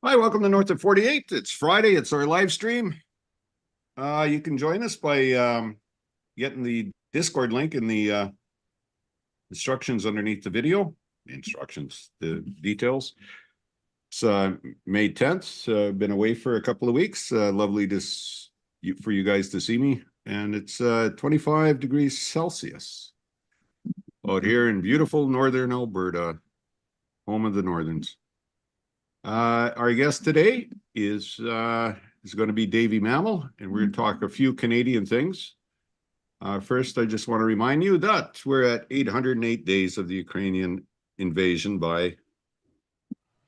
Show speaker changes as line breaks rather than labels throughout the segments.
Hi, welcome to North of 48. It's Friday. It's our live stream. You can join us by getting the Discord link in the instructions underneath the video. The instructions, the details. It's May 10th. Been away for a couple of weeks. Lovely for you guys to see me. And it's 25 degrees Celsius out here in beautiful northern Alberta, home of the Northerns. Our guest today is going to be Davey Mammal, and we're going to talk a few Canadian things. First, I just want to remind you that we're at 808 days of the Ukrainian invasion by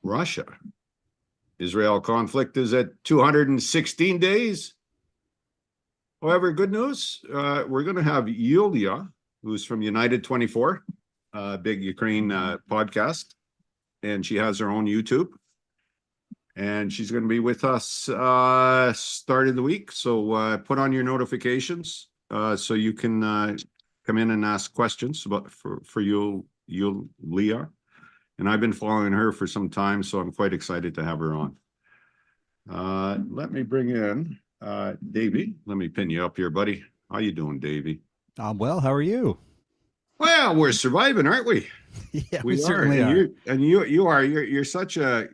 Russia. Israel conflict is at 216 days. However, good news, we're going to have Yulia, who's from United 24, big Ukraine podcast, and she has her own YouTube. And she's going to be with us start of the week. So put on your notifications so you can come in and ask questions about for you, Leah. And I've been following her for some time, so I'm quite excited to have her on. Let me bring in Davey. Let me pin you up here, buddy. How you doing, Davey?
I'm well. How are you?
Well, we're surviving, aren't we?
Yeah, we certainly are.
You're such a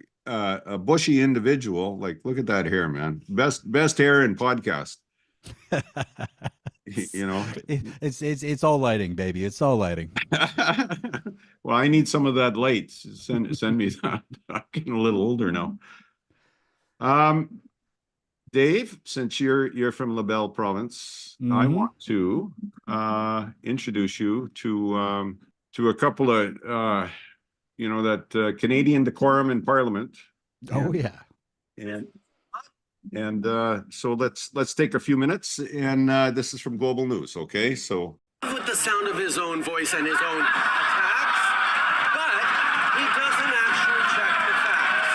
bushy individual. Like, look at that hair, man. Best hair in podcast. You know,
it's all lighting, baby. It's all lighting.
Well, I need some of that light. Send me that. I'm getting a little older now. Dave, since you're from LaBelle Province, I want to introduce you to a couple of that Canadian decorum in Parliament.
Oh yeah.
And so let's take a few minutes, and this is from Global News. Okay, so
with the sound of his own voice and his own attacks, but he doesn't actually check the facts.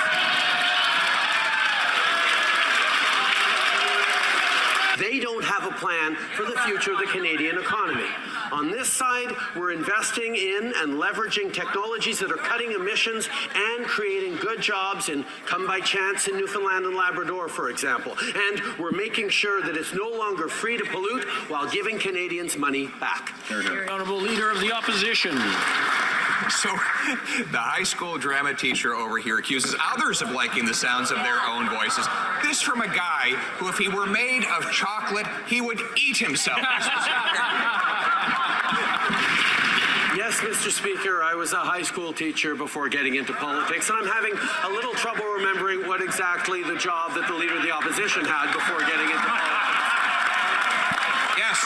They don't have a plan for the future of the Canadian economy. On this side, we're investing in and leveraging technologies that are cutting emissions and creating good jobs in Come By Chance in Newfoundland and Labrador, for example. And we're making sure that it's no longer free to pollute while giving Canadians money back.
Honourable Leader of the Opposition.
So, the high school drama teacher over here accuses others of liking the sounds of their own voices. This from a guy who, if he were made of chocolate, he would eat himself.
Yes, Mr. Speaker, I was a high school teacher before getting into politics, and I'm having a little trouble remembering what exactly the job that the Leader of the Opposition had before getting into politics.
Yes,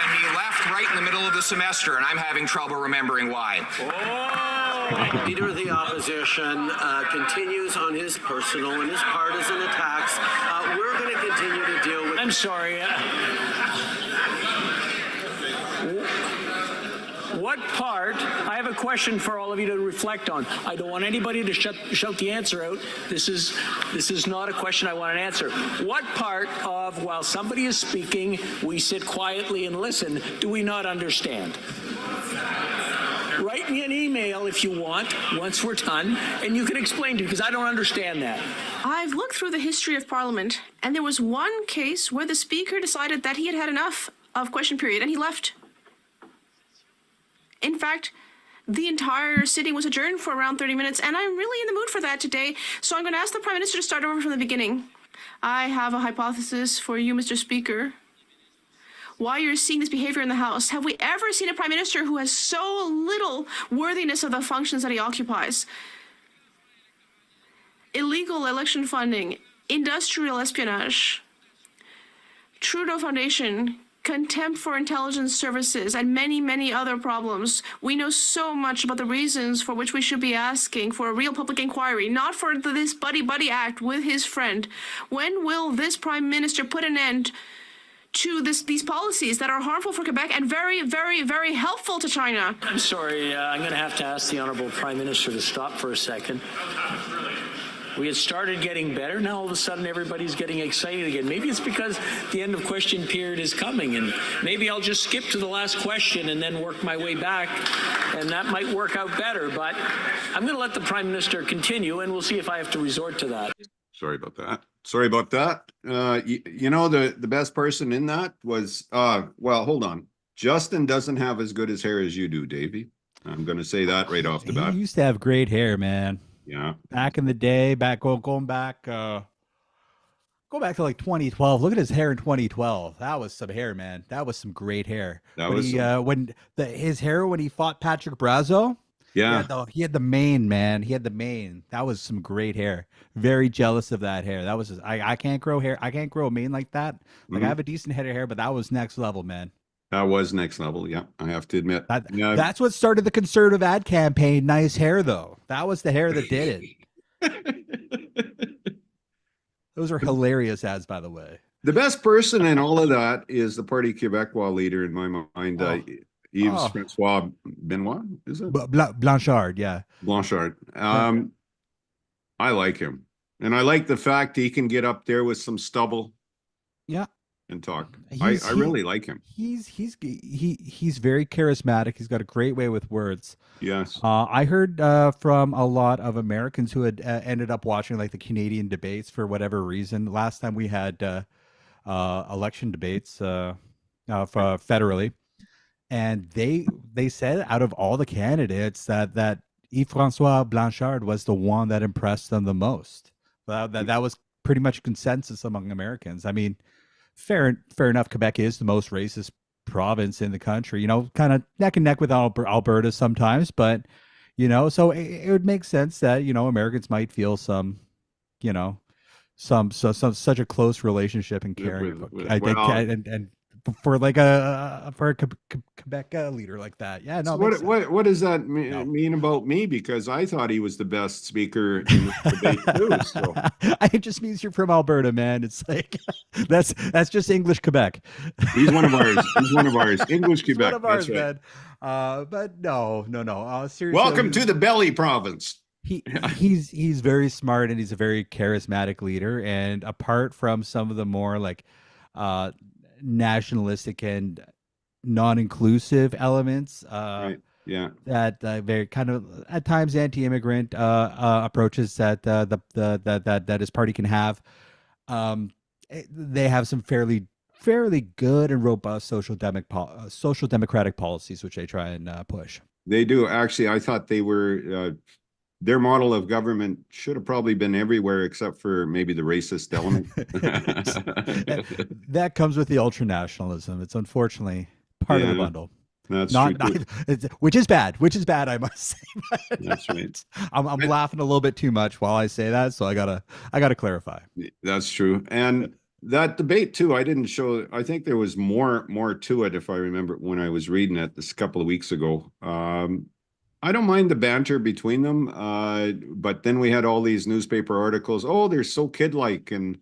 and he left right in the middle of the semester, and I'm having trouble remembering why.
Oh! Leader of the Opposition continues on his personal and his partisan attacks. We're going to continue to deal with...
I'm sorry. What part, I have a question for all of you to reflect on. I don't want anybody to shout the answer out. This is not a question I want an answer. What part of, while somebody is speaking, we sit quietly and listen, do we not understand? Write me an email if you want, once we're done, and you can explain to me, because I don't understand that.
I've looked through the history of Parliament, and there was one case where the Speaker decided that he had had enough of question period, and he left. In fact, the entire sitting was adjourned for around 30 minutes, and I'm really in the mood for that today, so I'm going to ask the Prime Minister to start over from the beginning. I have a hypothesis for you, Mr. Speaker. Why you're seeing this behavior in the House? Have we ever seen a Prime Minister who has so little worthiness of the functions that he occupies? Illegal election funding, industrial espionage, Trudeau Foundation, contempt for intelligence services, and many, many other problems. We know so much about the reasons for which we should be asking for a real public inquiry, not for this buddy-buddy act with his friend. When will this Prime Minister put an end to these policies that are harmful for Quebec and very, very, very helpful to China?
I'm sorry, I'm going to have to ask the Honourable Prime Minister to stop for a second. We had started getting better. Now all of a sudden everybody's getting excited again. Maybe it's because the end of question period is coming, and maybe I'll just skip to the last question and then work my way back, and that might work out better. But I'm going to let the Prime Minister continue, and we'll see if I have to resort to that.
Sorry about that. Sorry about that. You know, the best person in that was, well, hold on. Justin doesn't have as good as hair as you do, Davey. I'm going to say that right off the bat.
He used to have great hair, man.
Yeah.
Back in the day, going back, go back to like 2012. Look at his hair in 2012. That was some hair, man. That was some great hair.
That
when
was
his hair when he fought Patrick Brazo.
Yeah.
He had the mane, man. He had the mane. That was some great hair. Very jealous of that hair. That was just, I can't grow hair. I can't grow a mane like that. Like I have a decent head of hair, but that was next level, man.
That was next level. Yeah, I have to admit.
That's what started the conservative ad campaign. Nice hair, though. That was the hair that did it. Those are hilarious ads, by the way.
The best person in all of that is the Parti Québécois leader in my mind, Yves Francois Benoit, is it?
Blanchard, yeah.
Blanchard. I like him. And I like the fact he can get up there with some stubble.
Yeah.
And talk. I really like him.
He's very charismatic. He's got a great way with words.
Yes.
I heard from a lot of Americans who had ended up watching like the Canadian debates for whatever reason. Last time we had election debates federally, and they said out of all the candidates that Yves Francois Blanchard was the one that impressed them the most. That was pretty much consensus among Americans. I mean, fair enough. Quebec is the most racist province in the country, you know, kind of neck and neck with Alberta sometimes, but you know, so it would make sense that, you know, Americans might feel some, you know, some such a close relationship and caring and for like a Quebec leader like that. Yeah, no.
So what does that mean about me? Because I thought he was the best speaker in the debate too. So.
It just means you're from Alberta, man. It's like that's just English Quebec.
He's one of ours. He's one of ours. English Quebec.
One of ours,
that's right.
Man. But no. Seriously.
Welcome to the Belly Province.
He's very smart and he's a very charismatic leader. And apart from some of the more like nationalistic and non-inclusive elements
right. Yeah,
that very kind of at times anti-immigrant approaches that that his party can have, they have some fairly good and robust social democratic policies which they try and push.
They do. Actually, I thought they were their model of government should have probably been everywhere except for maybe the racist element.
That comes with the ultranationalism. It's unfortunately part of the bundle.
That's
not,
true.
Which is bad, I must say.
That's right.
I'm laughing a little bit too much while I say that, so I gotta clarify.
That's true. And that debate too, I didn't show. I think there was more to it if I remember when I was reading it this couple of weeks ago. I don't mind the banter between them, but then we had all these newspaper articles. Oh, they're so kid-like and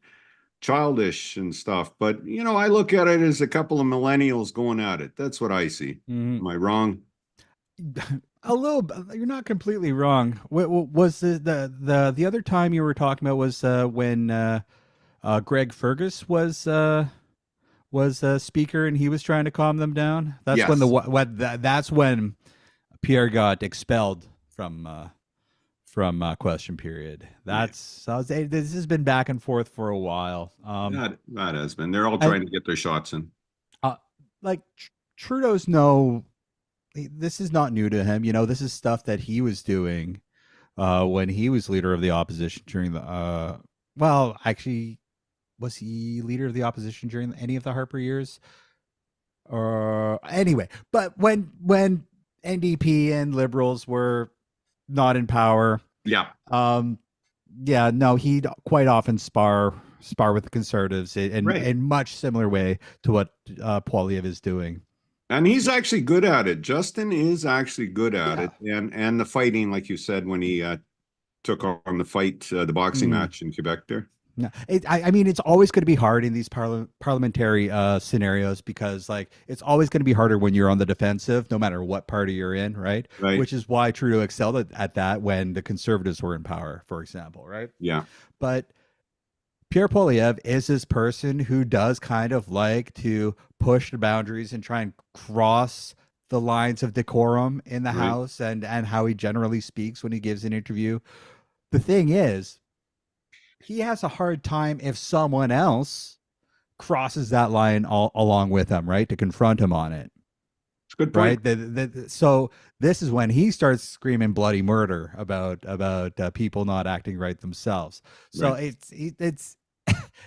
childish and stuff. But, you know, I look at it as a couple of millennials going at it. That's what I see. Am I wrong?
A little. You're not completely wrong. What was the other time you were talking about was when Greg Fergus was speaker and he was trying to calm them down. That's
yes.
That's when Pierre got expelled from question period. This has been back and forth for a while.
That has been. They're all trying to get their shots in.
Like Trudeau's this is not new to him. You know, this is stuff that he was doing when he was leader of the opposition during the well, actually, was he leader of the opposition during any of the Harper years? Or anyway, but when NDP and Liberals were not in power.
Yeah.
He'd quite often spar with the Conservatives in much similar way to what Poilievre is doing.
And he's actually good at it. Justin is actually good at it. And the fighting, like you said, when he took on the fight, the boxing match in Quebec there.
No, I mean, it's always going to be hard in these parliamentary scenarios because, like, it's always going to be harder when you're on the defensive, no matter what party you're in, right?
Right.
Which is why Trudeau excelled at that when the Conservatives were in power, for example, right?
Yeah.
But Pierre Poilievre is this person who does kind of like to push the boundaries and try and cross the lines of decorum in the
Right.
House and how he generally speaks when he gives an interview. The thing is, he has a hard time if someone else crosses that line along with him, right? To confront him on it.
It's a good point.
Right. So this is when he starts screaming bloody murder about people not acting right themselves. So
Right.
it's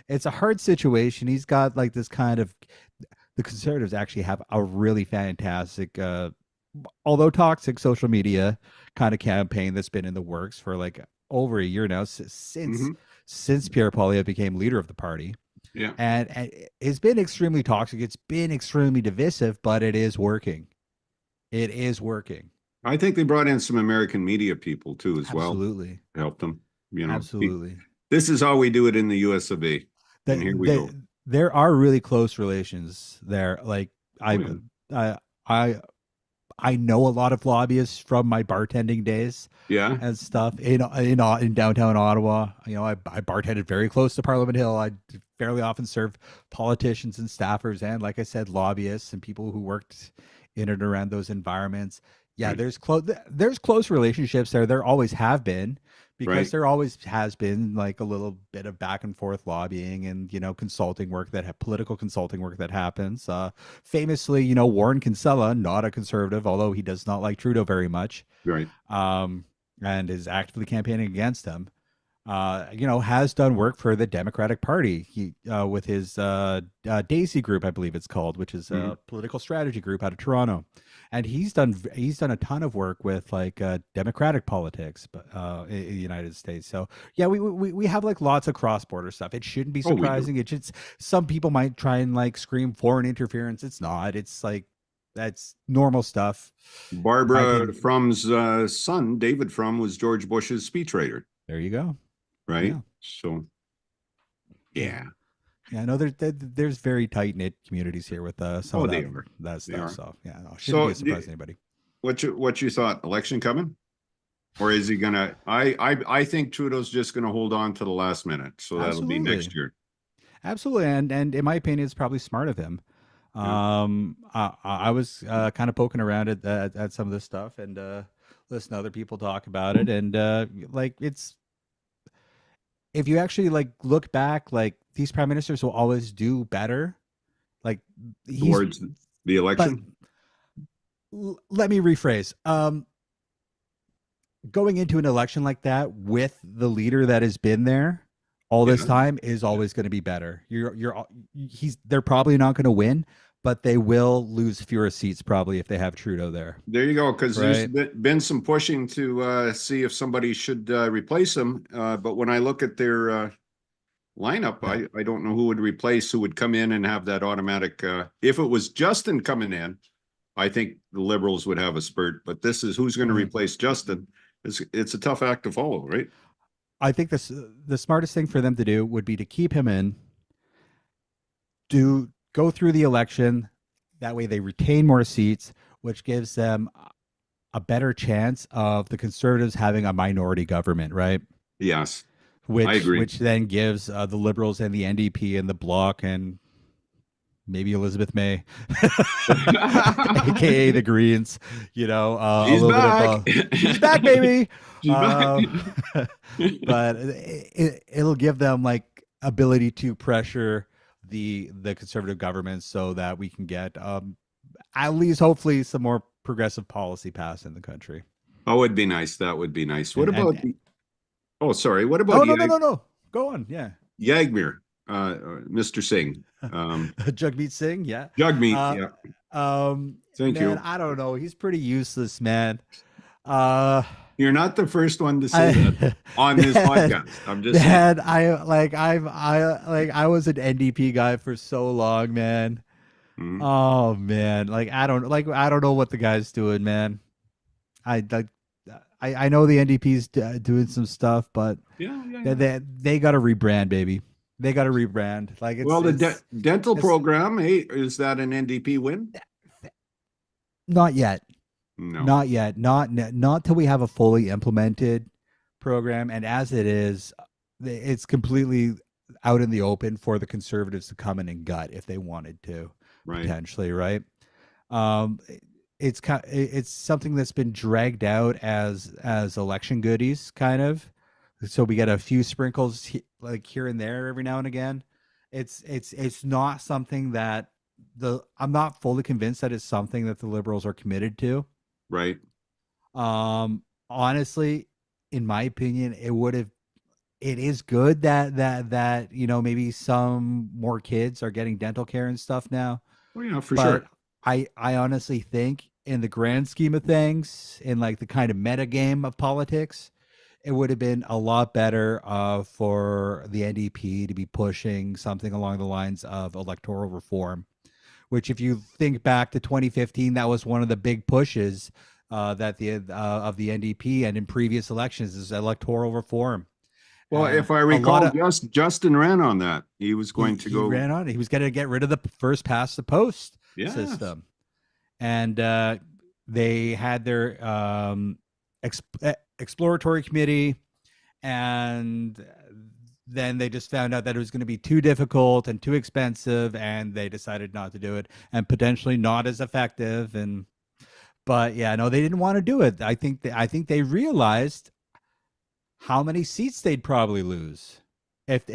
it's a hard situation. He's got like this kind of, the Conservatives actually have a really fantastic, although toxic, social media kind of campaign that's been in the works for like over a year now, since Pierre Poilievre became leader of the party.
Yeah.
And it's been extremely toxic. It's been extremely divisive, but it is working. It is working.
I think they brought in some American media people too, as well.
Absolutely.
Helped them. You know,
Absolutely.
this is how we do it in the US of A. And here we go.
There are really close relations there. Like I know a lot of lobbyists from my bartending days.
Yeah.
And stuff in downtown Ottawa. You know, I bartended very close to Parliament Hill. I fairly often served politicians and staffers, and like I said, lobbyists and people who worked in and around those environments. Yeah,
Right.
there's close relationships there. There always have been, because
Right.
there always has been like a little bit of back and forth lobbying and, you know, consulting work political consulting work that happens. Famously, you know, Warren Kinsella, not a conservative, although he does not like Trudeau very much.
Right.
And is actively campaigning against him, you know, has done work for the Democratic Party. He with his Daisy group, I believe it's called, which is a political strategy group out of Toronto, and he's done a ton of work with like democratic politics, but in the United States. So yeah, we have like lots of cross border stuff. It shouldn't be
Oh, we do.
surprising. It's just, some people might try and like scream foreign interference. It's not. It's like, that's normal stuff.
Barbara Frum's son, David Frum, was George Bush's speechwriter.
There you go.
Right.
Yeah.
So, yeah.
Yeah, no, there's very tight knit communities here with some of
they
that,
are.
that
They are.
stuff. So yeah, no, shouldn't be a surprise to anybody.
What you thought? Election coming? Or is he gonna? I think Trudeau's just gonna hold on to the last minute. So that'll be next
Absolutely.
year.
Absolutely, and in my opinion, it's probably smart of him. I was kind of poking around at some of this stuff and listen to other people talk about it, and like, it's, if you actually like look back, like, these prime ministers will always do better. Like,
Towards the election.
Let me rephrase. Going into an election like that with the leader that has been there all this time is always going to be better. They're probably not going to win, but they will lose fewer seats probably if they have Trudeau there.
There you go. Because
Right.
there's been some pushing to see if somebody should replace him. But when I look at their lineup, I don't know who would replace, who would come in and have that automatic. If it was Justin coming in, I think the Liberals would have a spurt. But this is who's going to replace Justin. It's a tough act to follow, right?
I think the smartest thing for them to do would be to keep him in, go through the election. That way they retain more seats, which gives them a better chance of the Conservatives having a minority government, right?
Yes.
Which,
I agree.
Which then gives the Liberals and the NDP and the Bloc and maybe Elizabeth May, aka the Greens, you know,
She's
a little
back.
bit of she's back, baby.
She's back.
But it'll give them like ability to pressure the conservative government so that we can get at least hopefully some more progressive policy passed in the country.
Oh, it'd be nice. That would be nice. What
And-
about
and-
oh, sorry. What about
No. Go on. Yeah.
Yagmir, Mr. Singh,
Jagmeet Singh. Yeah.
Jagmeet.
Uh,
Yeah. Thank
man,
you.
I don't know. He's pretty useless, man.
You're not the first one to say that on this podcast. I'm just saying.
Man, I was an NDP guy for so long, man.
Mhm.
Oh man, I don't know what the guy's doing, man. I I know the NDP's doing some stuff, but
Yeah.
they got to rebrand, baby. They got to rebrand. Like
Well, the
it's
dental
it's-
program, hey, is that an NDP win?
not yet.
No.
Not yet. Not till we have a fully implemented program. And as it is, it's completely out in the open for the Conservatives to come in and gut if they wanted to,
Right.
potentially, right? Um, it's something that's been dragged out as election goodies, kind of. So we get a few sprinkles like here and there every now and again. It's not something that I'm not fully convinced that it's something that the Liberals are committed to.
Right.
Honestly, in my opinion, it is good that maybe some more kids are getting dental care and stuff now.
Oh yeah, for
But
sure.
I honestly think in the grand scheme of things, in like the kind of meta game of politics, it would have been a lot better for the NDP to be pushing something along the lines of electoral reform, which if you think back to 2015, that was one of the big pushes that of the NDP and in previous elections is electoral reform.
Well,
And
if I
a
recall,
lot of
Justin ran on that. He was going to
he
go.
ran on. He was going to get rid of the first past the post
Yes.
system, and they had their exploratory committee, and then they just found out that it was going to be too difficult and too expensive, and they decided not to do it, and potentially not as effective. But yeah, no, they didn't want to do it. I think they realized how many seats they'd probably lose if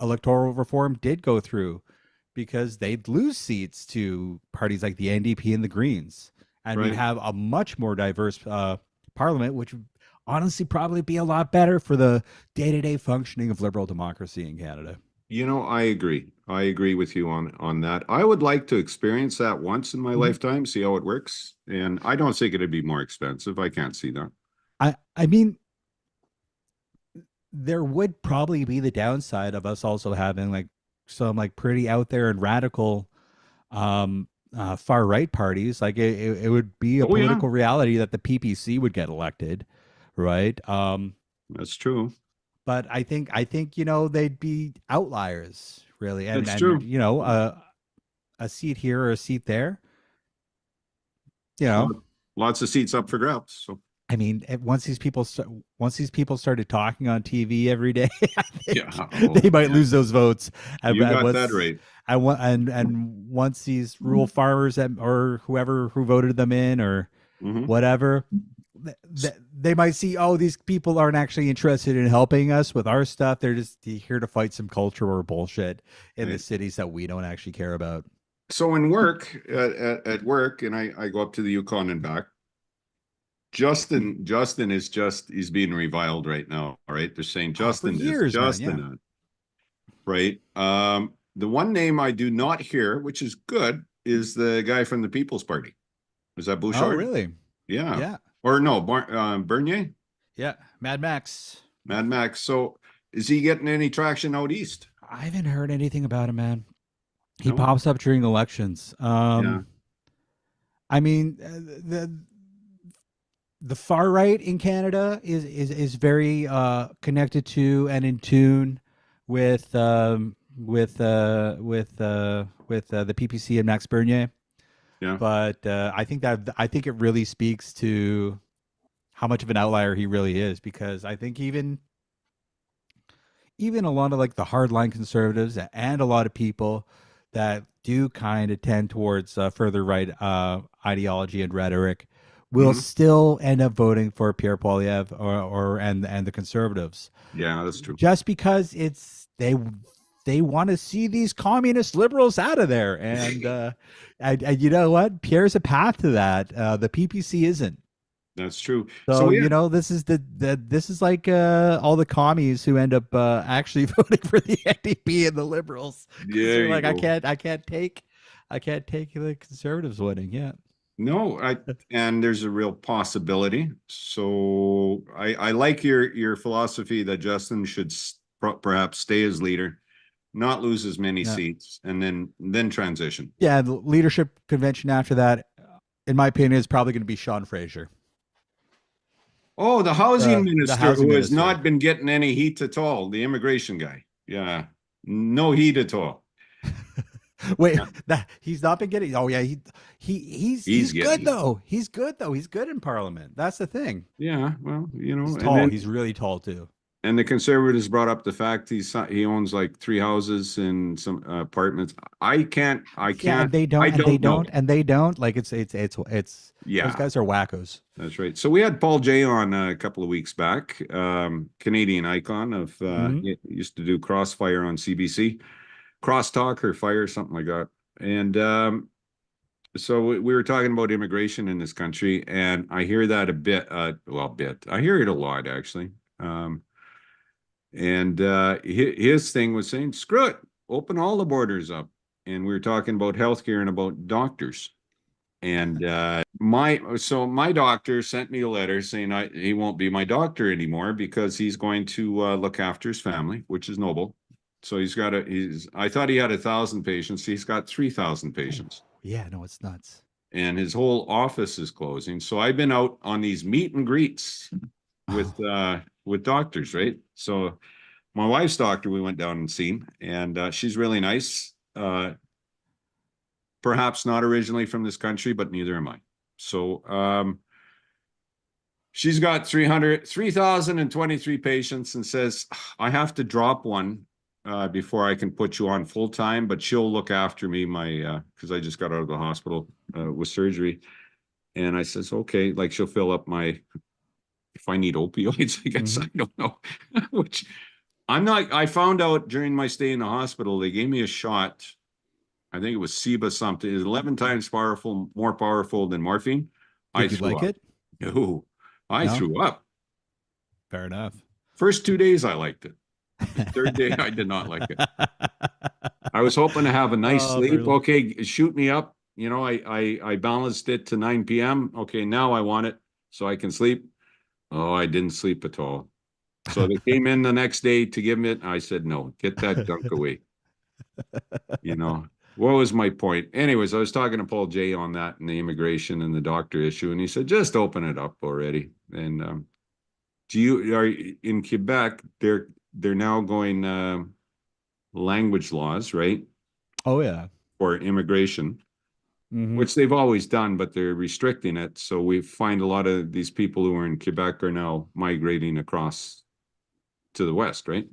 electoral reform did go through, because they'd lose seats to parties like the NDP and the Greens, and
Right.
we'd have a much more diverse parliament, which would honestly probably be a lot better for the day-to-day functioning of liberal democracy in Canada.
I agree. I agree with you on that. I would like to experience that once in my lifetime, see how it works. And I don't think it'd be more expensive. I can't see that.
I mean, there would probably be the downside of us also having like some like pretty out there and radical far right parties. Like it would be a
Oh, yeah.
political reality that the PPC would get elected, right?
That's true.
But I think they'd be outliers, really. And
That's true.
A seat here or a seat there.
Lots of seats up for grabs. So
I mean, once these people started talking on TV every day, I think
Yeah.
they might lose those votes.
You got that right.
And once these rural farmers or whoever who voted them in or
Mhm.
whatever, they might see, oh, these people aren't actually interested in helping us with our stuff. They're just here to fight some culture or bullshit in the
Right.
cities that we don't actually care about.
So in work, at work, and I go up to the Yukon and back. Justin he's being reviled right now. All right. They're saying Justin
years,
is
man,
Justin. Right. The one name I do not hear, which is good, is the guy from the People's Party. Is that Bouchard?
Oh, really?
Yeah.
Yeah.
Or no, Bernier?
Yeah. Mad Max.
Mad Max. So is he getting any traction out east?
I haven't heard anything about him, man. He
No?
pops up during elections.
Yeah.
I mean, the far right in Canada is very connected to and in tune with the PPC and Max Bernier.
Yeah.
But I think it really speaks to how much of an outlier he really is, because I think even a lot of like the hardline conservatives and a lot of people that do kind of tend towards further right ideology and rhetoric will still end up voting for Pierre Poilievre and the Conservatives.
Yeah, that's true.
Just because they want to see these communist liberals out of there, and you know what? Pierre's a path to that. The PPC isn't.
That's true.
So
yeah.
this is like all the commies who end up actually voting for the NDP and the Liberals.
Yeah,
They're
you
like,
go.
I can't take the Conservatives winning. Yeah.
No, and there's a real possibility. So I like your philosophy that Justin should perhaps stay as leader, not lose as many seats, and then transition.
Yeah, the leadership convention after that, in my opinion, is probably going to be Sean Fraser.
Oh, the housing
The
minister
housing
who has
minister.
not been getting any heat at all, the immigration guy. Yeah, no heat at all.
Wait,
Yeah.
that he's not been getting. Oh yeah, he's
He's getting
good
heat.
though. He's good though. He's good in Parliament. That's the thing.
Yeah, well,
He's
and
tall.
then
He's really tall too.
and the conservatives brought up the fact he owns like 3 houses and some apartments. I
Yeah,
can't,
and they don't,
I
and they
don't know.
don't, and they don't. Like it's those
Yeah,
guys are wackos.
that's right. So we had Paul Jay on a couple of weeks back, Canadian icon of
Mhm.
he used to do Crossfire on CBC, Crosstalk or Fire, something like that. And so we were talking about immigration in this country, and I hear that a bit, I hear it a lot actually. And his thing was saying, screw it, open all the borders up. And we were talking about healthcare and about doctors. And my doctor sent me a letter saying he won't be my doctor anymore because he's going to look after his family, which is noble. So I thought he had 1,000 patients. He's got 3,000 patients.
Yeah, no, it's nuts.
And his whole office is closing. So I've been out on these meet and greets with doctors, right? So my wife's doctor, we went down and seen, and she's really nice. Perhaps not originally from this country, but neither am I. So she's got 3,023 patients and says, I have to drop one before I can put you on full time, but she'll look after me because I just got out of the hospital with surgery. And I says, okay, like she'll fill up if I need opioids, I guess, I don't know, which I found out during my stay in the hospital, they gave me a shot. I think it was Seba something. It's 11 times more powerful than morphine.
Did you like it?
No, I threw up.
Fair enough.
First 2 days, I liked it. The third day, I did not like it. I was hoping to have a nice sleep.
Brutal.
Okay, shoot me up. I balanced it to 9 p.m. Okay, now I want it so I can sleep. Oh, I didn't sleep at all. So they came in the next day to give me it. I said, no, get that junk away. What was my point? Anyways, I was talking to Paul Jay on that and the immigration and the doctor issue, and he said, just open it up already. And are in Quebec, they're now going language laws, right?
Oh yeah.
For immigration, which they've always done, but they're restricting it. So we find a lot of these people who are in Quebec are now migrating across to the West, right?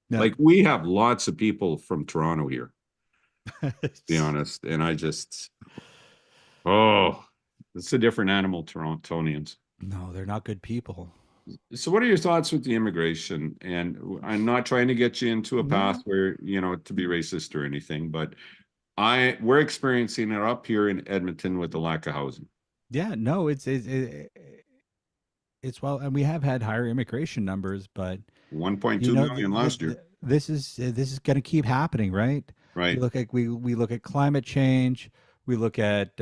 Yeah.
Like we have lots of people from Toronto here, to be honest. And it's a different animal, Torontonians.
No, they're not good people.
So what are your thoughts with the immigration? And I'm not trying to get you into a path where, to be racist or anything, but we're experiencing it up here in Edmonton with the lack of housing.
Yeah, no, it's well, and we have had higher immigration numbers, but
1.2 million last year.
This is going to keep happening, right?
Right.
We look at climate change. We look at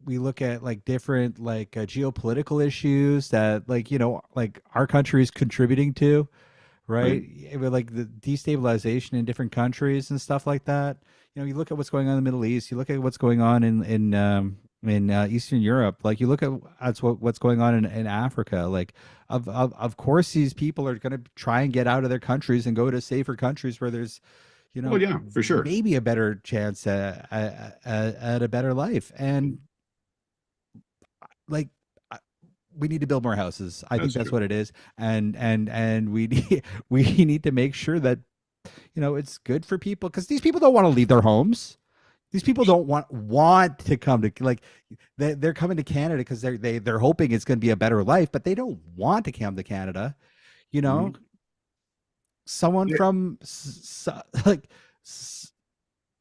we look at like different geopolitical issues that like our country is contributing to, right? Like the destabilization in different countries and stuff like that. You look at what's going on in the Middle East. You look at what's going on in Eastern Europe. Like you look at what's going on in Africa. Like of course these people are going to try and get out of their countries and go to safer countries where there's
well, yeah, for sure,
maybe a better chance at a better life. And like we need to build more houses. I think that's what it is. And we need to make sure that it's good for people, because these people don't want to leave their homes. These people don't want to come to they're coming to Canada because they're hoping it's going to be a better life, but they don't want to come to Canada. Someone from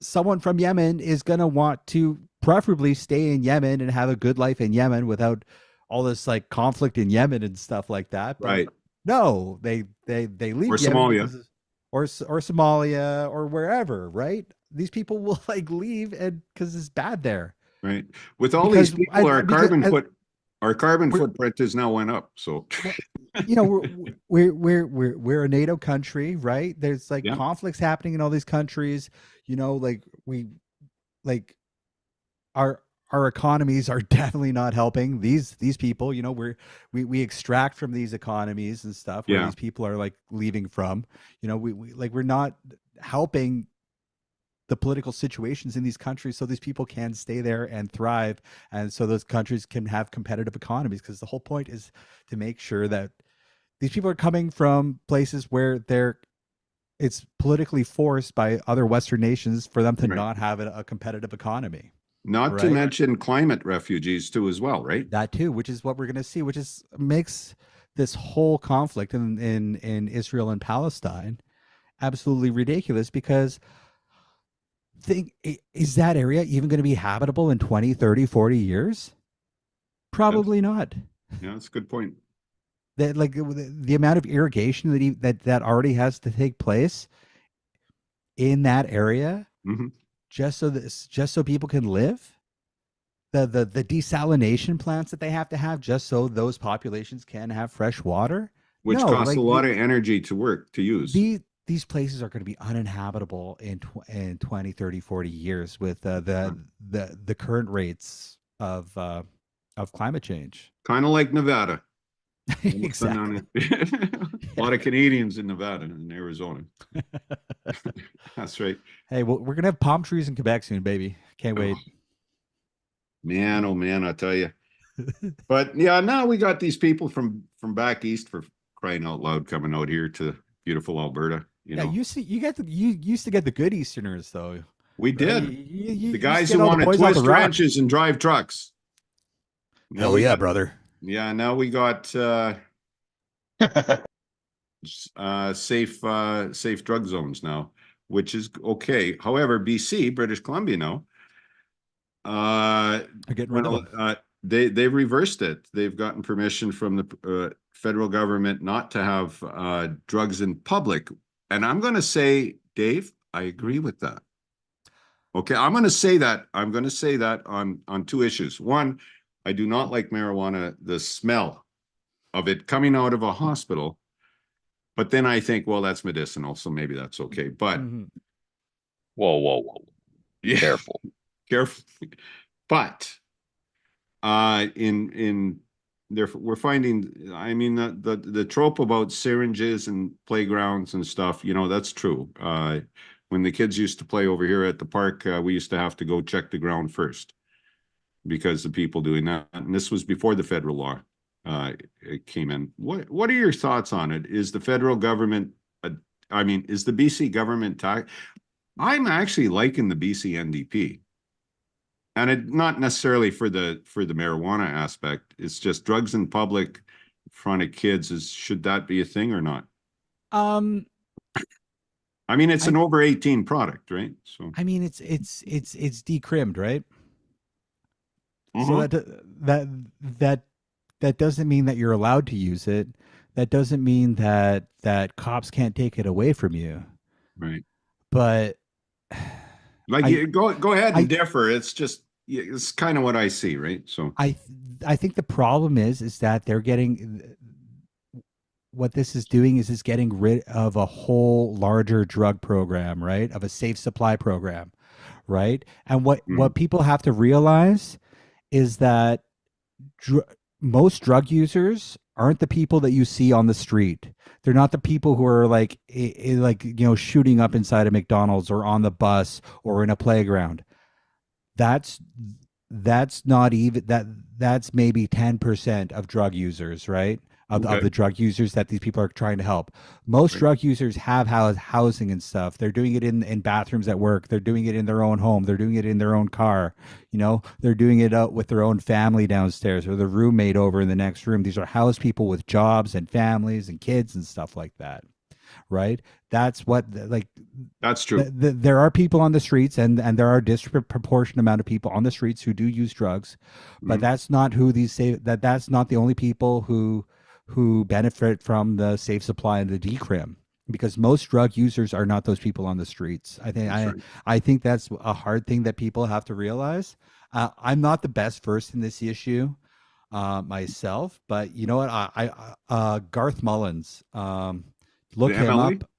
someone from Yemen is going to want to preferably stay in Yemen and have a good life in Yemen without all this like conflict in Yemen and stuff like that. But
right.
No, they leave
or
Yemen
Somalia
or Somalia or wherever, right? These people will like leave because it's bad there.
Right. With all these people, our carbon footprint has now went up. So
we're a NATO country, right? There's conflicts happening in all these countries. Like our our economies are definitely not helping these people. You know, we extract from these economies and stuff where
Yeah.
these people are like leaving from. You know, we like we're not helping the political situations in these countries so these people can stay there and thrive, and so those countries can have competitive economies, because the whole point is to make sure that these people are coming from places where it's politically forced by other Western nations for them to
Right.
not have a competitive economy.
Not to
Right.
mention climate refugees too, as well, right?
That too, which is what we're going to see, which is makes this whole conflict in Israel and Palestine absolutely ridiculous, because is that area even going to be habitable in 20, 30, 40 years? Probably not.
Yeah, that's a good point.
That like the amount of irrigation that already has to take place in that area
Mhm.
just so people can live. The desalination plants that they have to have just so those populations can have fresh water.
Which
No,
costs
like
a lot of energy to use.
these places are going to be uninhabitable in 20, 30, 40 years with the current rates of climate change.
Kind of like Nevada.
Exactly.
A lot of Canadians in Nevada and Arizona. That's right.
Hey, well, we're gonna have palm trees in Quebec soon, baby. Can't wait.
Man, oh man, I tell you. But yeah, now we got these people from back east, for crying out loud, coming out here to beautiful Alberta. You
Yeah,
know,
you used to get the good Easterners though.
we
Right?
did.
You
The
used to
guys
get
who
all the
want to
boys off the
twist
rock.
wrenches and drive trucks. Now
Hell
we
yeah,
got-
brother.
Yeah, now we got safe drug zones now, which is okay. However, BC, British Columbia now,
They're getting rid of them.
they've reversed it. They've gotten permission from the federal government not to have drugs in public. And I'm going to say, Dave, I agree with that. Okay, I'm going to say that. I'm going to say that on two issues. One, I do not like marijuana, the smell of it coming out of a hospital. But then I think, well, that's medicinal, so maybe that's okay. But
Mhm.
Whoa.
yeah,
Careful.
careful. But in there, we're finding, I mean, the trope about syringes and playgrounds and stuff, you know, that's true. When the kids used to play over here at the park, we used to have to go check the ground first because the people doing that, and this was before the federal law it came in. What are your thoughts on it? Is the federal government, is the BC government I'm actually liking the BC NDP. And it not necessarily for the marijuana aspect. It's just drugs in public in front of kids. Should that be a thing or not?
Um,
I mean, it's an over 18 product, right? So
I mean, it's decrimmed, right? So
Mhm.
that doesn't mean that you're allowed to use it. That doesn't mean that cops can't take it away from you.
Right.
But
Like, go ahead and
I-
differ. It's just, it's kind of what I see, right? So
I think the problem is that they're getting what this is doing is getting rid of a whole larger drug program, right? Of a safe supply program, right? And what people have to realize is that most drug users aren't the people that you see on the street. They're not the people who are like shooting up inside a McDonald's or on the bus or in a playground. That's not even that's maybe 10% of drug users, right? Of
Okay.
the drug users that these people are trying to help. Most
Right.
drug users have housing and stuff. They're doing it in bathrooms at work. They're doing it in their own home. They're doing it in their own car. You know, they're doing it out with their own family downstairs or the roommate over in the next room. These are house people with jobs and families and kids and stuff like that. Right? That's what
that's true.
there are people on the streets, and there are a disproportionate amount of people on the streets who do use drugs, but
Mhm.
that's not who these that's not the only people who benefit from the safe supply and the decrim, because most drug users are not those people on the streets.
That's right.
I think that's a hard thing that people have to realize. I'm not the best versed in this issue myself, but you know what, I Garth Mullins, look
The
him
MLA?
up.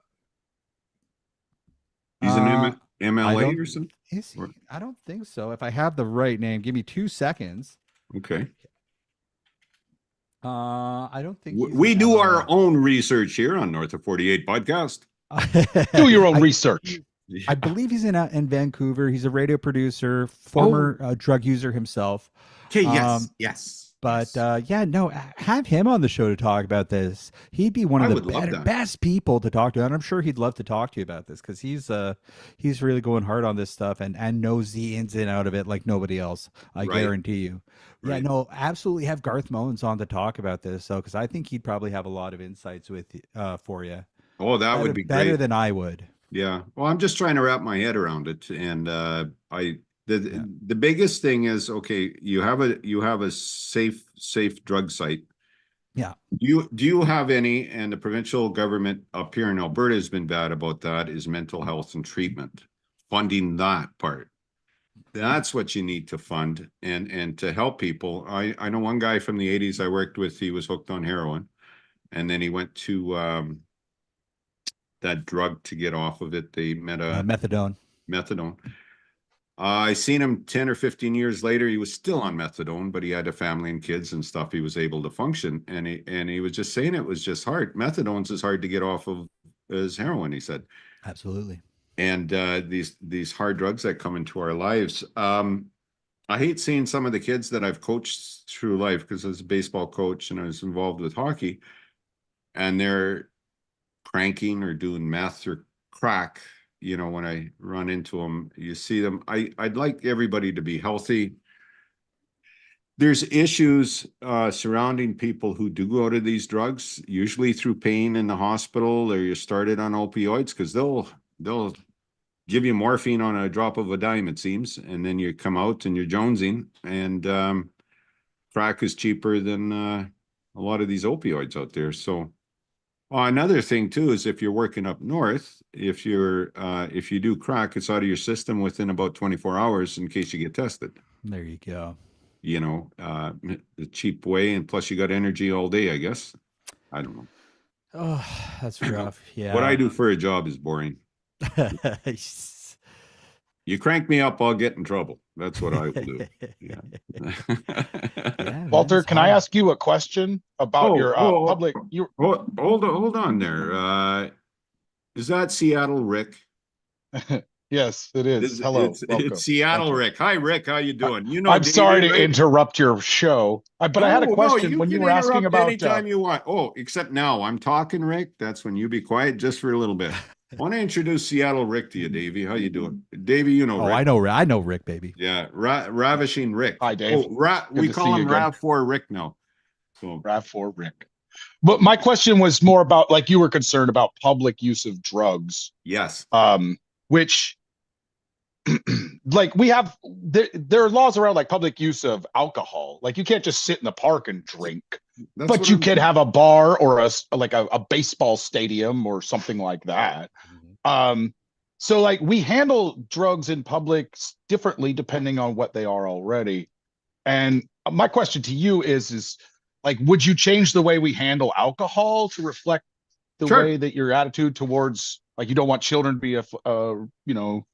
He's an
I
MLA
don't
or something?
Is he? I don't think so. If I have the right name, give me 2 seconds.
Okay.
I don't think
We do our own research here on North of 48 podcast.
Do your own research.
I believe he's in Vancouver. He's a radio producer, former drug user himself.
Okay, yes.
But have him on the show to talk about this. He'd be one of the best people to talk to, and I'm sure he'd love to talk to you about this because he's really going hard on this stuff and knows the ins and out of it like nobody else. I guarantee you. Right. Yeah, no, absolutely. Have Garth Mullins on to talk about this, so because I think he'd probably have a lot of insights for you.
Oh, that would be
better
great.
Than I would.
Yeah. Well, I'm just trying to wrap my head around it, and the biggest thing is, okay, you have a safe drug site.
Yeah.
Do you have any, and the provincial government up here in Alberta has been bad about that, is mental health and treatment, funding that part. That's what you need to fund and to help people. I know one guy from the 80s I worked with, he was hooked on heroin, and then he went to that drug to get off of it. They met
methadone.
I seen him 10 or 15 years later. He was still on methadone, but he had a family and kids and stuff. He was able to function, and he was just saying it was just hard. Methadone's as hard to get off of as heroin, he said.
Absolutely.
And these hard drugs that come into our lives. I hate seeing some of the kids that I've coached through life, because I was a baseball coach and I was involved with hockey, and they're cranking or doing meth or crack. You know, when I run into them, you see them. I'd like everybody to be healthy. There's issues surrounding people who do go to these drugs, usually through pain in the hospital, or you're started on opioids, because they'll give you morphine on a drop of a dime, it seems, and then you come out and you're jonesing. And crack is cheaper than a lot of these opioids out there. So another thing too is, if you're working up north, if you do crack, it's out of your system within about 24 hours in case you get tested.
There you go.
You know, the cheap way, and plus you got energy all day, I guess. I don't know.
Oh, that's rough. Yeah.
What I do for a job is boring. You crank me up, I'll get in trouble. That's what I will do. Yeah.
Walter, can I ask you a question about your public?
Hold on there. Is that Seattle Rick?
Yes, it is. Hello,
it's Seattle Rick. Hi, Rick. How you doing? You know,
I'm sorry to interrupt your show, but I had a question when you were asking about.
Anytime you want. Oh, except now I'm talking, Rick. That's when you be quiet just for a little bit. I want to introduce Seattle Rick to you, Davey. How you doing, Davey? You know, Rick.
I know Rick, baby.
Yeah, Ravishing Rick.
Hi, Dave.
We call him Rav4 Rick now. So
Rav4 Rick. But my question was more about, like, you were concerned about public use of drugs.
Yes.
Which, like, we have there are laws around, like, public use of alcohol. Like, you can't just sit in the park and drink. But you can have a bar or a baseball stadium or something like that. So, like, we handle drugs in public differently depending on what they are already. And my question to you is like, would you change the way we handle alcohol to reflect the way that your attitude towards, like, you don't want children to be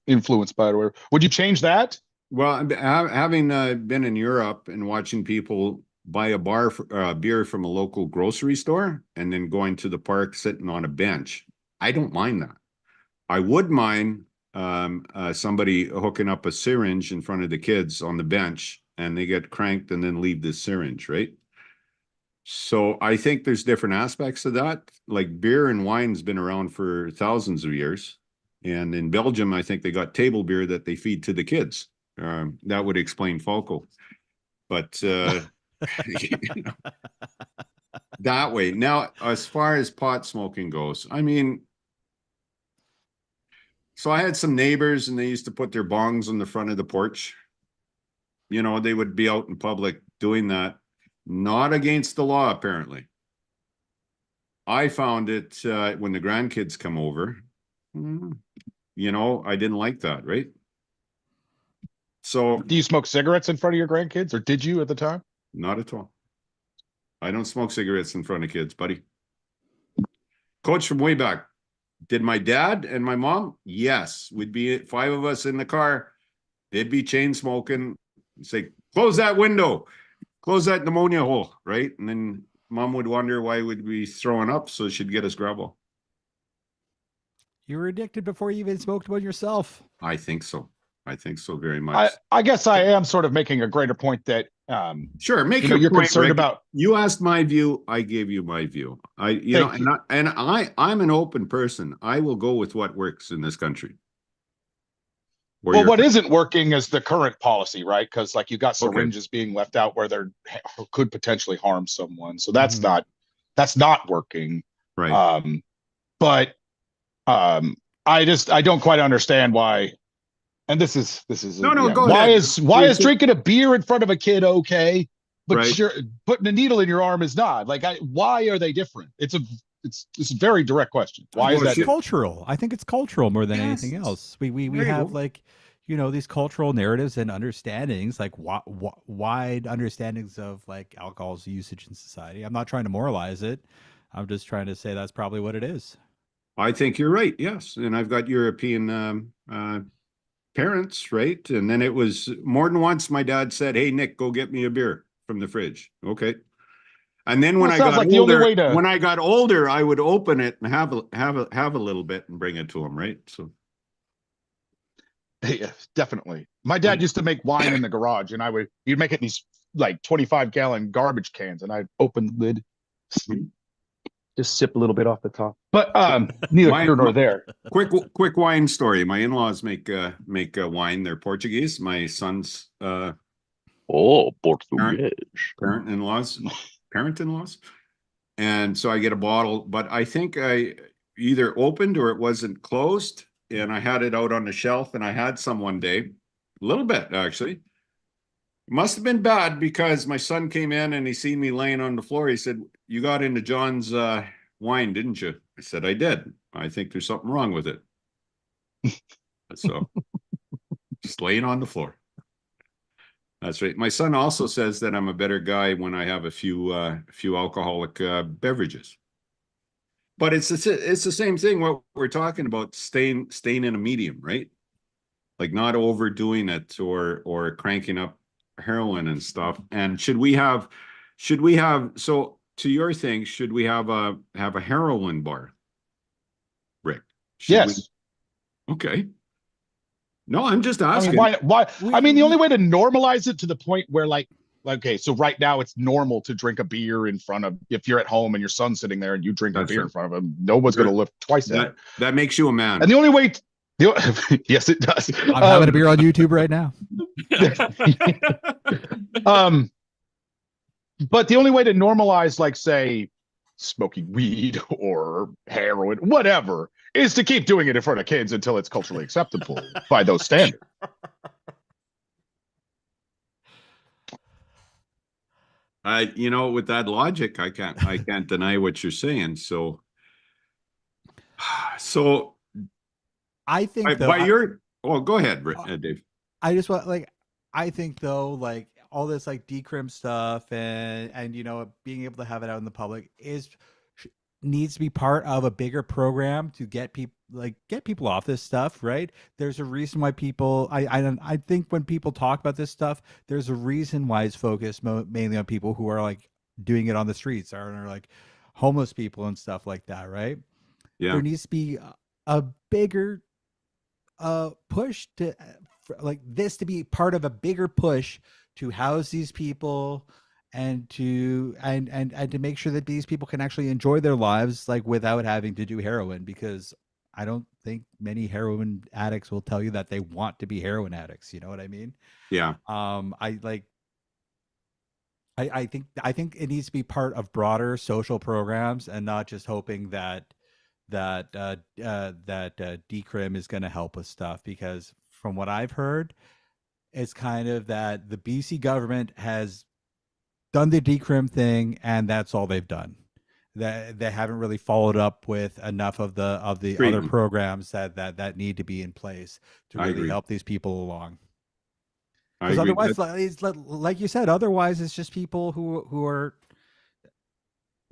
influenced by it, or whatever? Would you change that?
Well, having been in Europe and watching people buy a beer from a local grocery store and then going to the park sitting on a bench, I don't mind that. I would mind somebody hooking up a syringe in front of the kids on the bench, and they get cranked and then leave the syringe, right? So I think there's different aspects of that. Like, beer and wine's been around for thousands of years. And in Belgium, I think they got table beer that they feed to the kids. That would explain Falco. But that way. Now, as far as pot smoking goes, I mean, so I had some neighbors, and they used to put their bongs on the front of the porch. You know, they would be out in public doing that. Not against the law, apparently. I found it when the grandkids come over. You know, I didn't like that, right? So,
do you smoke cigarettes in front of your grandkids, or did you at the time?
Not at all. I don't smoke cigarettes in front of kids, buddy. Coach from way back. Did my dad and my mom? Yes. We'd be 5 of us in the car. they'd be chain smoking, say, close that window, close that pneumonia hole, right? And then mom would wonder why we'd be throwing up, so she'd get us grubble.
You were addicted before you even smoked one yourself.
I think so. I think so very much.
I guess I am sort of making a greater point that
Sure, make
you're
point,
concerned
Rick.
about.
You asked my view, I gave you my view. I'm an open person. I will go with what works in this country.
Well, what isn't working is the current policy, right? Because like you got
Okay.
syringes being left out where they're could potentially harm someone. So that's not working.
Right.
But I don't quite understand why. And this is
No, go
why
ahead.
is drinking a beer in front of a kid okay, but
Right.
sure, putting a needle in your arm is not. Like, why are they different? It's a very direct question. Why is
Well,
that
it's
different?
cultural. I think it's cultural more than
Yes.
anything else. We
There you
have
go.
like, you know, these cultural narratives and understandings, like wide understandings of like alcohol's usage in society. I'm not trying to moralize it. I'm just trying to say that's probably what it is.
I think you're right. Yes. And I've got European parents, right? And then it was more than once my dad said, "Hey, Nick, go get me a beer from the fridge." Okay. And then when
Well,
I
sounds
got
like the only
older,
way to-
when I got older, I would open it and have a little bit and bring it to him, right? So
Yeah, definitely. My dad used to make wine in the garage, and he'd make it in these like 25-gallon garbage cans, and I'd open the lid, just sip a little bit off the top. But neither here nor there.
quick wine story. My in-laws make wine. They're Portuguese. My son's
Oh, Portuguese.
parent-in-laws. And so I get a bottle, but I think I either opened or it wasn't closed, and I had it out on the shelf, and I had some one day, a little bit actually. It must have been bad because my son came in and he seen me laying on the floor. He said, "You got into John's wine, didn't you?" I said, "I did. I think there's something wrong with it." So just laying on the floor. That's right. My son also says that I'm a better guy when I have a few alcoholic beverages. But it's the same thing. What we're talking about, staying in a medium, right? Like not overdoing it or cranking up heroin and stuff. And should we have? So to your thing, should we have a heroin bar, Rick? Should
Yes.
Okay. No, I'm just
I
asking.
mean, why? I mean, the only way to normalize it to the point where, like, okay, so right now it's normal to drink a beer in front of, if you're at home and your son's sitting there and you drink a
That's
beer
right.
in front of him, no one's going to look twice at it.
That makes you a man.
And the only way, yes, it does.
I'm having a beer on YouTube right now.
But the only way to normalize, like, say, smoking weed or heroin, whatever, is to keep doing it in front of kids until it's culturally acceptable by those standards.
With that logic, I can't deny what you're saying. So
I think
go ahead, Dave.
I just want, like, I think though, like all this like decrim stuff and you know, being able to have it out in the public needs to be part of a bigger program to get people off this stuff, right? There's a reason why people, I think when people talk about this stuff, there's a reason why it's focused mainly on people who are like doing it on the streets or like homeless people and stuff like that, right?
Yeah.
There needs to be a bigger push to like this to be part of a bigger push to house these people and to make sure that these people can actually enjoy their lives like without having to do heroin, because I don't think many heroin addicts will tell you that they want to be heroin addicts. You know what I mean?
Yeah.
I think it needs to be part of broader social programs and not just hoping that decrim is going to help with stuff, because from what I've heard, it's kind of that the BC government has done the decrim thing and that's all they've done. That they haven't really followed up with enough of the other programs that need to be in place to really help these people along. Because otherwise, like you said, otherwise it's just people who are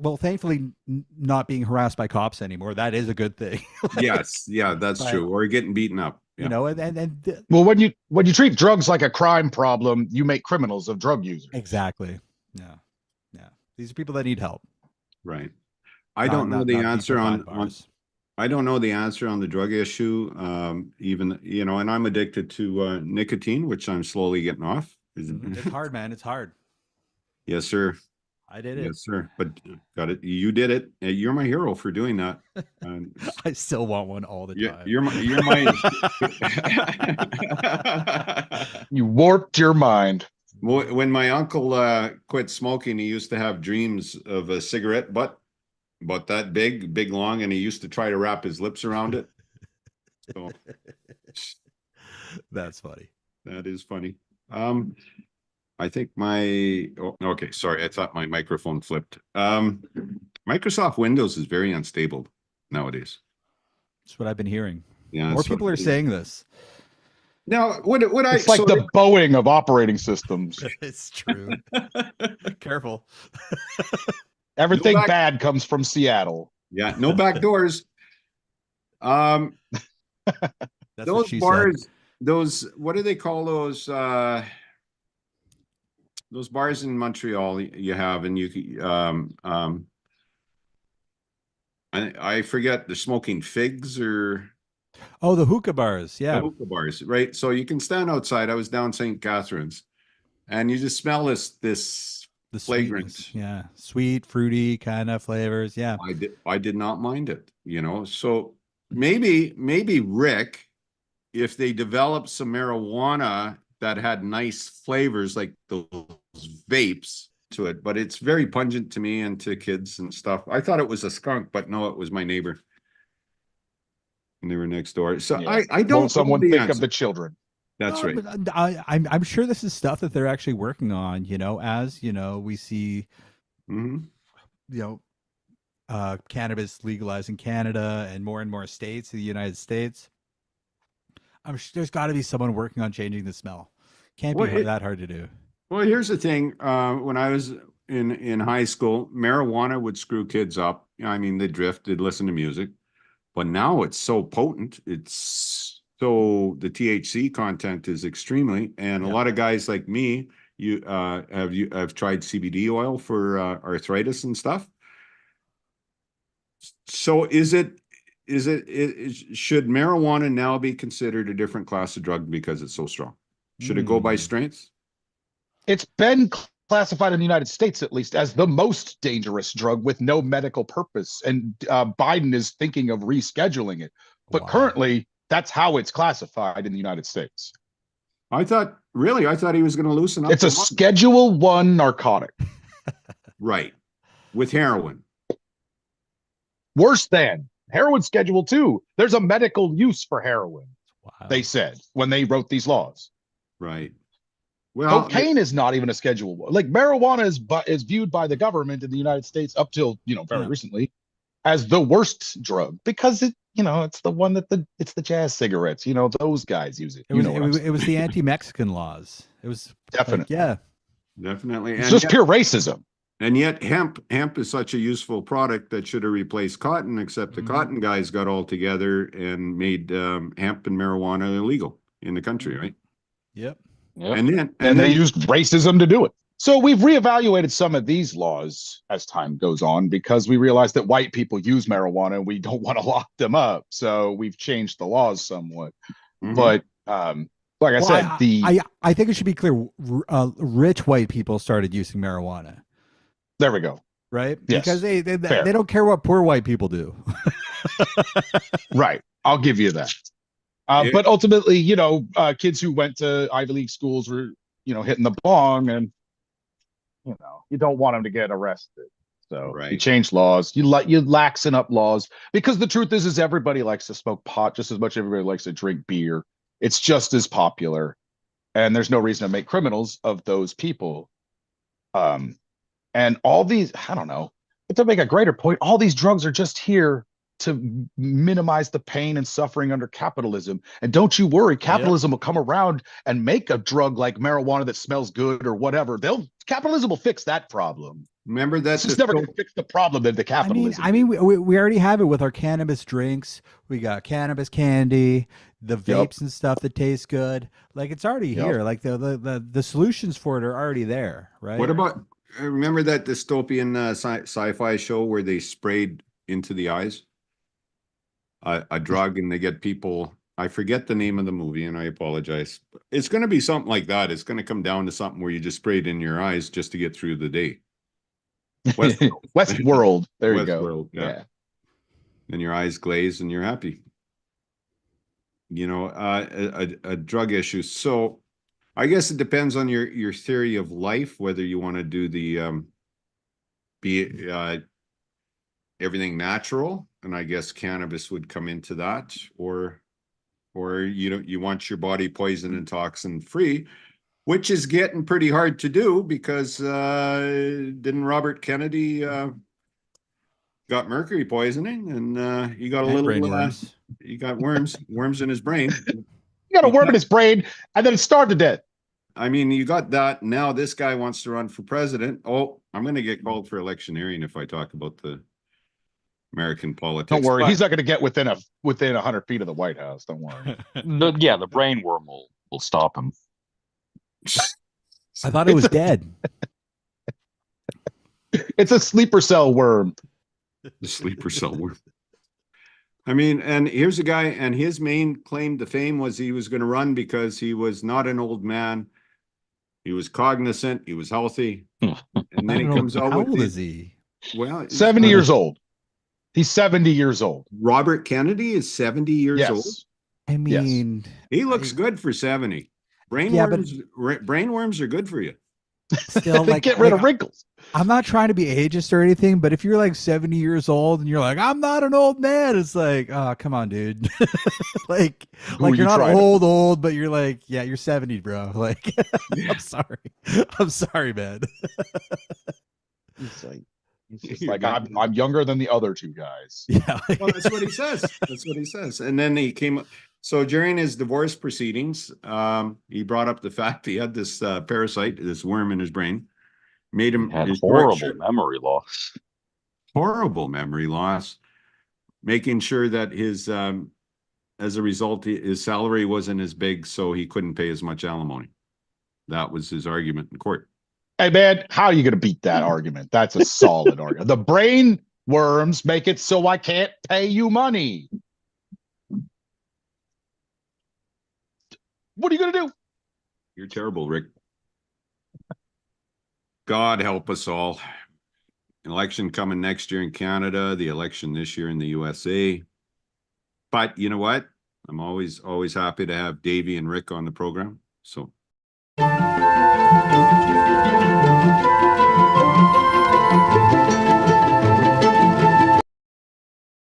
Well, thankfully, not being harassed by cops anymore. That is a good thing.
Yes, yeah, that's
But,
true. Or getting beaten up. Yeah.
You know, and
Well, when you treat drugs like a crime problem, you make criminals of drug users.
exactly. Yeah. These are people that need help.
Right. I don't know the
not
answer
people
on,
behind bars.
I don't know the answer on the drug issue. Even, you know, and I'm addicted to nicotine, which I'm slowly getting off.
It's hard, man. It's hard.
Yes, sir.
I did it.
Yes, sir. But got it. You did it. You're my hero for doing that.
I still want one all the time.
You're my.
You warped your mind.
When my uncle quit smoking, he used to have dreams of a cigarette butt, but that big, long, and he used to try to wrap his lips around it. So
That's funny.
that is funny. I think okay, sorry, I thought my microphone flipped. Microsoft Windows is very unstable nowadays.
That's what I've been hearing.
Yeah,
More people are saying this.
Now, what I
It's like the Boeing of operating systems.
It's true. Careful.
Everything bad comes from Seattle.
Yeah, no back doors.
That's
Those bars, those, what do they call those bars in Montreal you have, and I forget, the smoking figs or
Oh, the hookah bars. Yeah.
the hookah bars, right? So you can stand outside. I was down St. Catharines, and you just smell this
The
flagrant.
sweetness, yeah, sweet, fruity kind of flavors. Yeah.
I did not mind it, you know. So maybe Rick, if they developed some marijuana that had nice flavors like those vapes to it, but it's very pungent to me and to kids and stuff. I thought it was a skunk, but no, it was my neighbor. And they were next door. So
Yeah.
I don't.
Won't someone
know the
think
answer.
of the children?
That's right.
But I'm sure this is stuff that they're actually working on. You know, as you know, we see,
Mhm.
you know, cannabis legalized in Canada and more states in the United States. I'm sure there's got to be someone working on changing the smell. Can't be
Well,
that hard to do.
Well, here's the thing. When I was in high school, marijuana would screw kids up. I mean, they drift, they'd listen to music. But now it's so potent. It's so the THC content is extremely, and a lot of guys like me, I've tried CBD oil for arthritis and stuff. So should marijuana now be considered a different class of drug because it's so strong? Should it go by strength?
It's been classified in the United States, at least, as the most dangerous drug with no medical purpose. And Biden is thinking of rescheduling it. But currently, that's how it's classified in the United States.
I thought he was going to loosen up.
It's a Schedule I narcotic.
Right. With heroin.
Worse than heroin Schedule II. There's a medical use for heroin, they said, when they wrote these laws.
Right. Well,
cocaine is not even a Schedule I. Like marijuana is viewed by the government in the United States up till, very recently as the worst drug because it's the one that it's the jazz cigarettes, those guys use it.
It was the anti-Mexican laws. It was
definitely.
Definitely.
It's just pure racism.
And yet hemp is such a useful product that should have replaced cotton, except the cotton guys got all together and made hemp and marijuana illegal in the country, right?
Yep.
And
they used racism to do it. So we've reevaluated some of these laws as time goes on because we realize that white people use marijuana and we don't want to lock them up. So we've changed the laws somewhat. But like I said,
I think it should be clear. Rich white people started using marijuana.
There we go.
Right?
Yes.
Because they don't care what poor white people do.
Right. I'll give you that. But ultimately, kids who went to Ivy League schools were, hitting the bong and, you don't want them to get arrested. So you change laws, you laxen up laws because the truth is everybody likes to smoke pot just as much as everybody likes to drink beer. It's just as popular and there's no reason to make criminals of those people. And all these, I don't know, but to make a greater point, all these drugs are just here to minimize the pain and suffering under capitalism. And don't you worry, capitalism will come around and make a drug like marijuana that smells good or whatever. Capitalism will fix that problem.
Remember that
This is never going to fix the problem that the capitalism.
I mean, we already have it with our cannabis drinks. We got cannabis candy, the vapes and stuff that taste good. Like it's already here. Like the solutions for it are already there, right?
What about, remember that dystopian sci-fi show where they sprayed into the eyes a drug and they get people, I forget the name of the movie and I apologize. It's going to be something like that. It's going to come down to something where you just spray it in your eyes just to get through the day.
Westworld. There you go.
Westworld, yeah. Then your eyes glaze and you're happy. You know, a drug issue. So I guess it depends on your theory of life, whether you want to do the everything natural, and I guess cannabis would come into that, or you want your body poison and toxin free, which is getting pretty hard to do because didn't Robert Kennedy got mercury poisoning and he got a little
worms.
He got worms in his brain.
He got a worm in his brain and then it starved to death.
I mean, you got that. Now this guy wants to run for president. Oh, I'm going to get called for electioneering if I talk about the American politics.
Don't worry, he's not going to get within 100 feet of the White House. Don't worry.
The brain worm will stop him.
I thought it was dead.
It's a sleeper cell worm.
The sleeper cell worm. I mean, and here's a guy, and his main claim to fame was he was going to run because he was not an old man. He was cognizant. He was healthy. And then he comes out
How
with
old is he?
Well,
70 years old. He's 70 years old.
Robert Kennedy is 70 years old.
I mean,
He looks good for 70. Brain worms are good for you.
Still,
They
like,
get rid of wrinkles.
I'm not trying to be ageist or anything, but if you're like 70 years old and you're like, I'm not an old man, it's like, oh, come on, dude. like you're not old, but you're like, yeah, you're 70, bro. Like, I'm sorry, man.
It's just like I'm younger than the other two guys.
Yeah.
Well, that's what he says. That's what he says. And then he came. So during his divorce proceedings, he brought up the fact he had this parasite, this worm in his brain, made him
had horrible memory loss.
Horrible memory loss, making sure that his, as a result, his salary wasn't as big, so he couldn't pay as much alimony. That was his argument in court.
Hey man, how are you going to beat that argument? That's a solid argument. The brain worms make it so I can't pay you money. What are you going to do?
You're terrible, Rick. God help us all. An election coming next year in Canada, the election this year in the USA. But you know what? I'm always happy to have Davey and Rick on the program. So